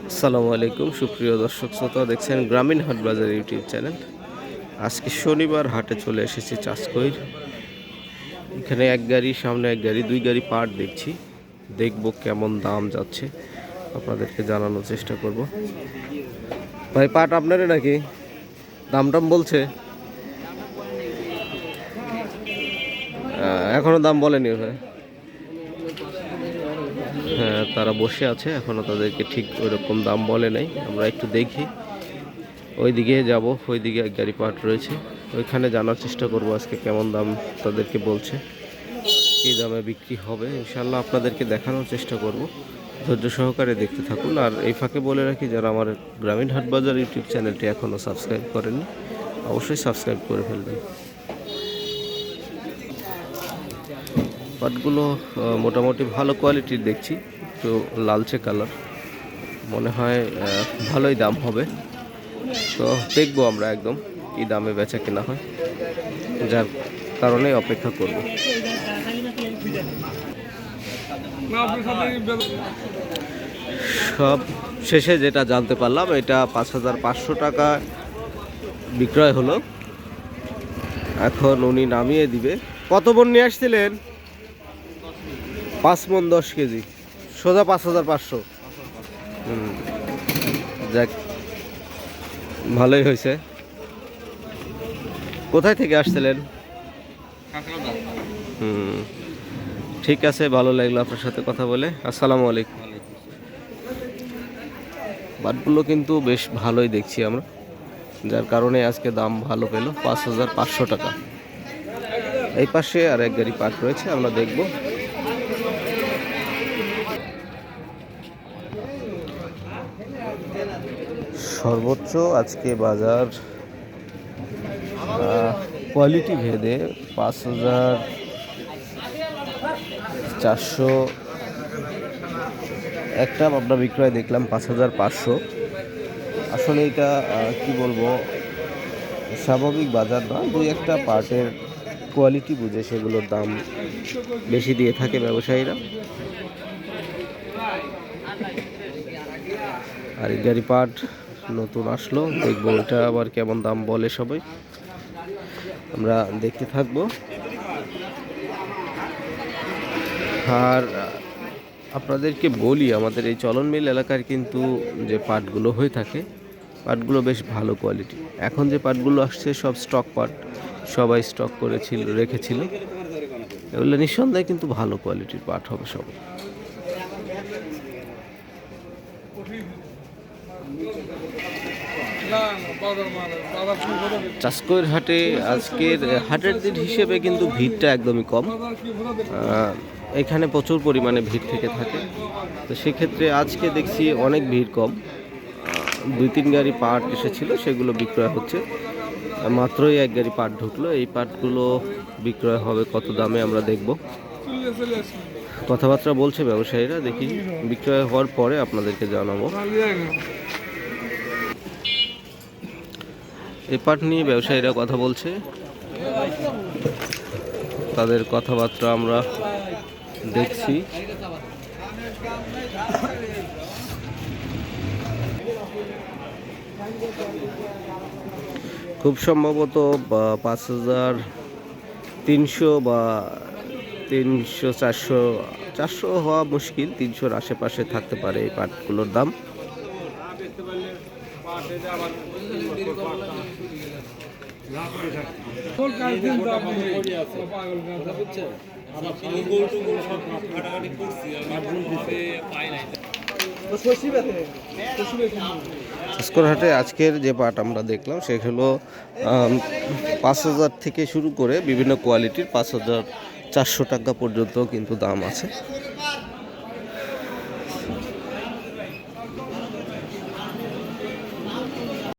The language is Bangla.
আসসালামু আলাইকুম সুপ্রিয় দর্শক শ্রোতা, দেখছেন গ্রামীণ হাট বাজার ইউটিউব চ্যানেল। আজকে শনিবার হাটে চলে এসেছি চাষকইর। এখানে এক গাড়ি, সামনে এক গাড়ি, দুই গাড়ি পাট দেখছি। দেখব কেমন দাম যাচ্ছে, আপনাদেরকে জানানোর চেষ্টা করব। ভাই, পাট আপনারই নাকি? দাম টাম বলছে? এখনো দাম বলেনি ভাই। হ্যাঁ, তারা বসে আছে, এখনো তাদেরকে ঠিক ওইরকম দাম বলে নাই। আমরা একটু দেখি, ওইদিকে যাব। ওইদিকে এক গাড়ি পাট রয়েছে, ওইখানে জানার চেষ্টা করব আজকে কেমন দাম তাদেরকে বলছে, কী দামে বিক্রি হবে। ইনশাল্লাহ আপনাদেরকে দেখানোর চেষ্টা করব, ধৈর্য সহকারে দেখতে থাকুন। আর এই ফাঁকে বলে রাখি, যারা আমার গ্রামীণ হাট বাজার ইউটিউব চ্যানেলটি এখনও সাবস্ক্রাইব করেননি, অবশ্যই সাবস্ক্রাইব করে ফেলবেন। পাটগুলো মোটামুটি ভালো কোয়ালিটির দেখছি, একটু লালচে কালার, মনে হয় ভালোই দাম হবে। তো দেখবো আমরা একদম কী দামে বেচা কেনা হয়, যার কারণে অপেক্ষা করব। সব শেষে যেটা জানতে পারলাম, এটা 5,500 টাকা বিক্রয় হলো। এখন উনি নামিয়ে দিবে। কত মণ নিয়ে আসছিলেন? 5 মণ 10 কেজি, সোজা 5,500। যাক, ভালোই হয়েছে। কোথায় থেকে আসছিলেন? ঠিক আছে, ভালো লাগলো আপনার সাথে কথা বলে। আসসালামু আলাইকুম। বাটগুলো কিন্তু বেশ ভালোই দেখছি আমরা, যার কারণে আজকে দাম ভালো পেল, 5,500 টাকা। এই পাশে আর এক গাড়ি পাট রয়েছে, আমরা দেখব। সর্বোচ্চ আজকে বাজার কোয়ালিটি ভেদে 5,400, একটা আমরা বিক্রয় দেখলাম 5,500। আসলে এটা কি বলবো, স্বাভাবিক বাজার না। দুই একটা পার্টের কোয়ালিটি বুঝে সেগুলোর দাম বেশি দিয়ে থাকে ব্যবসায়ীরা। আর এই গাড়ি পাট নতুন আসলো, দেখবো এটা আবার কেমন দাম বলে সবাই, আমরা দেখতে থাকবো। আর আপনাদেরকে বলি, আমাদের এই চলন মিল এলাকার কিন্তু যে পাটগুলো হয়ে থাকে, পাটগুলো বেশ ভালো কোয়ালিটি। এখন যে পাটগুলো আসছে সব স্টক পাট, সবাই স্টক করেছিল, রেখেছিল। এগুলো নিঃসন্দেহে কিন্তু ভালো কোয়ালিটির পাট হবে সব। চাষকইর হাটে আজকের হাটের দিন হিসেবে কিন্তু ভিড়টা একদমই কম। এখানে প্রচুর পরিমাণে ভিড় থেকে থাকে, তো সেক্ষেত্রে আজকে দেখছি অনেক ভিড় কম। 2-3 গাড়ি পাট এসেছিল, সেগুলো বিক্রয় হচ্ছে। মাত্রই এক গাড়ি পাট ঢুকলো। এই পাটগুলো বিক্রয় হবে কত দামে আমরা দেখব। কথাবার্তা বলছে ব্যবসায়ীরা, দেখি বিক্রয় হওয়ার পরে আপনাদেরকে জানাবো। এই পাট নিয়ে ব্যবসায়ীরা কথা বলছে, তাদের কথাবার্তা আমরা দেখছি। খুব সম্ভবত 5,300 বা 300, 400 হওয়া মুশকিল, 300-র আশেপাশে থাকতে পারে এই পাটগুলোর দাম। হাটে আজকের যে পাট আমরা দেখলাম সেগুলো 5,000 থেকে শুরু করে বিভিন্ন কোয়ালিটির 5,400 টাকা পর্যন্ত কিন্তু দাম আছে।